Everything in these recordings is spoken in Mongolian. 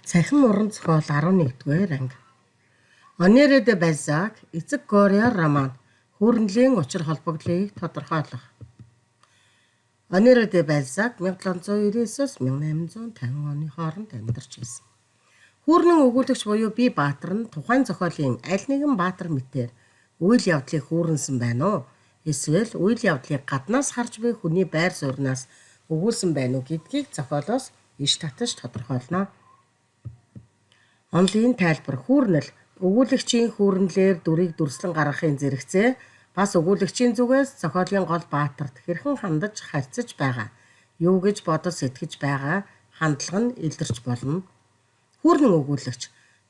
Цахим уран зохиол 11-р анги. Honoré de Balzac эцэг Горио роман хүүрнэлийн учир холбогдлыг тодорхойлох. Honoré de Balzac 1799-1850 оны хооронд амьдарч байсан. Хүүрнэн өгүүлэгч буюу бие баатар нь тухайн зохиолын аль нэгэн баатар мэтээр үйл явдлыг хүүрнэсэн байна уу? Эсвэл үйл явдлыг гаднаас харж буй хүний байр сууриас өгүүлсэн байна уу гэдгийг зохиолоос иш татаж тодорхойлно. Онлын тайлбар хүүрнэл өгүүлэгчийн хүүрнэлээр дүрийг дүрслэн гаргахын зэрэгцээ бас өгүүлэгчийн зүгээс зохиолын гол баатарт хэрхэн хандаж харьцаж байгаа, юу гэж бодож сэтгэж байгаа хандлага нь илэрч болно. Хүүрнэн өгүүлэгч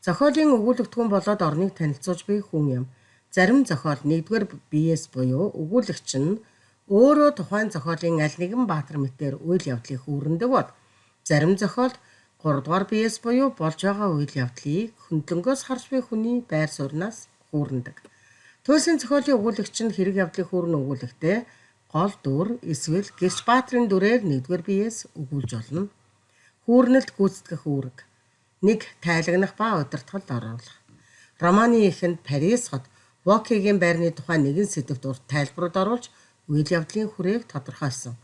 зохиолын өгүүлэгдэхүүн болоод орныг танилцуулж буй хүн юм. Зарим зохиол 1-р биеэс буюу өгүүлэгч нь өөрөө тухайн зохиолын аль нэгэн баатар мэтээр үйл явдлыг хүүрнэдэг бол зарим зохиол 3-р биеэс буюу болж байгаа үйл явдлыг хөндлөнгөөс харж буй хүний байр сууриас хүүрнэдэг. Туйлын зохиолын өгүүлэгч нь хэрэг явдлыг хүүрнэ өгүүлэхдээ гол дүр эсвэл гэрч баатрын дүрээр 1-р биеэс өгүүлж болно. Хүүрнэлд гүйцэтгэх үүрэг. 1. Тайлагнах ба удирдахад оруулах. Романы эхэнд Парис хот Вокигийн байрны тухай нэгэн сэдвт урт тайлбарууд оруулж үйл явдлын хүрээг тодорхойлсон.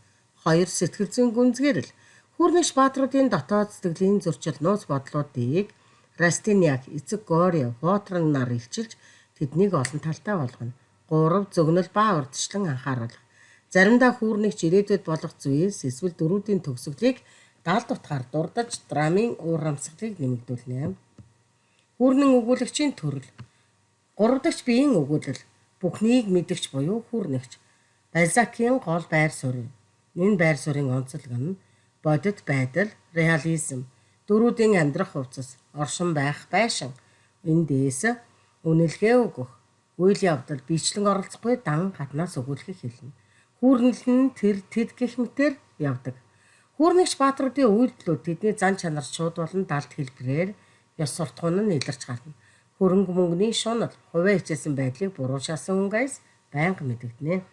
2. Сэтгэл зүйн гүнзгийрэл. Хүүрнэгч баатруудын дотоод сэтгэлийн зөрчил нууц бодлуудыг Растиньяк эцэг Горио Вотран нар илчилж тэднийг олон талтай болгоно. 3. Зөгнөл ба урьдчилан анхааруулах. Заримдаа хүүрнэгч ирээдүйд болох зүйлс эсвэл дөрүүдийн төгсгөлийг даалд утгаар дурдж драмын уур амьсгалыг нэмэгдүүлнэ. Хүүрнэн өгүүлэгчийн төрөл. 3 дахь биеийн өгүүлэл. Бүхнийг мэдэгч буюу хүүрнэгч. Бальзакийн гол байр суурь. Энэ байр суурийн онцлог нь бодит байдал, реализм, дөрүүдийн амьдрах хувцас, оршин байх байшин, эндээс үнэлгээ өгөх, үйл явдал, бичлэн оролцохгүй дан гаднаас өгүүлэхийг хэлнэ. Хүүрнэл нь тэд гэх мэтээр явдаг. Хүүрнэгч баатруудын үйлдэлүүд тэдний зан чанар шууд болон далд хэлбэрээр ёс суртахуун нь илэрч гарна. Хөрөнгө мөнгөний шунал, хувиа хичээсэн байдлыг буруу шаасан хүн гайс байнга мэдэгдэнэ.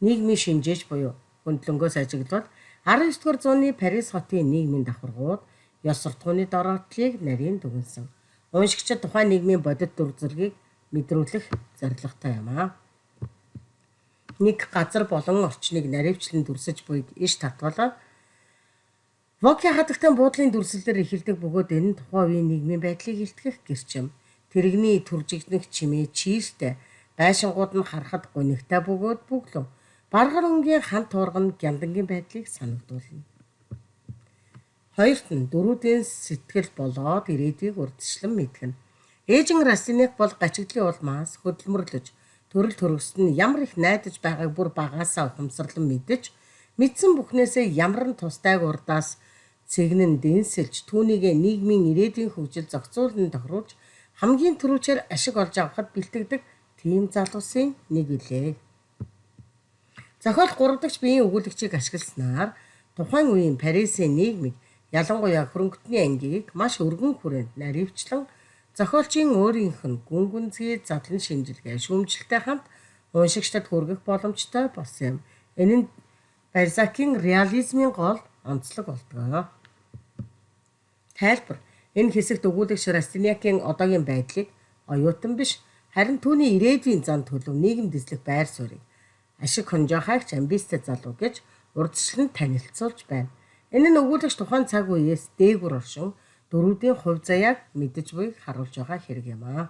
Нийгмийн шинжээч буюу хөндлөнгөөс ажиглавал 19-р зууны Парис хотын нийгмийн давхаргууд ёс суртахууны дороотлыг нарийн дүгнсэн. Уншигчид тухайн нийгмийн бодит дүр зургийг мэдрүүлэх зорилготой юм аа. 1. Газар болон орчныг наривчлан дүрсэж буйг иш татвал Воки хатагтай буудлын дүрслэлээр эхэлдэг бөгөөд энэ нь тухайн үеийн нийгмийн байдлыг илтгэх гэрчим. Тэрэгний түржигдэх чимээ чийлтэй, байшингууд нь харахад гунигтай бөгөөд бүглөв. Баргар өнгийн хан туурган гямдангийн байдлыг санагдуулна. 2. Дөрүүдийн сэтгэл болоод ирээдүйг урьдчилан мэдгэнэ. Ээжин Растиньяк бол гачигдлын улмаас хөдөлмөрлөж, төрөл төрөсд нь ямар их найдаж байгааг бүр багаасаа ухамсарлан мэдсэн бүхнээсээ ямар нь тустайг урдаас цэгнэн дэнсэлж түүнийг нийгмийн ирээдүйн хөгжил зохицуулан тохируулж хамгийн түрүүчээр ашиг олж авахд бэлтгэдэг тийм залуусын нэг үлээ. Зохиол 3 дахь биеийн өгүүлэгчийг ашигласнаар тухайн үеийн Парисын нийгмийг ялангуяа хөрөнгөтний ангийг маш өргөн хүрээнд наривчлан зохиолчийн өөрийнх нь гүн гүнзгий задлан шинжилгээ шүүмжлэлтэй хамт уншигчдад хүргэх боломжтой болсон юм. Энэ нь Бальзакийн реализмын гол онцлог болдог. Тайлбар. Энэ хэсэгт өгүүлэгч Растиньякийн одоогийн байдлыг оюутан биш харин түүний ирээдүйн зан төлөв нийгэм дэслэх байр суурийг ашиг хонжоохайгч амбицтай залуу гэж урьдчилан танилцуулж байна. Энэ нь өгүүлэгч тухайн цаг үеэс дээгүр оршин дөрүүдийн хувь заяаг мэдэж буйг харуулж байгаа хэрэг юм аа.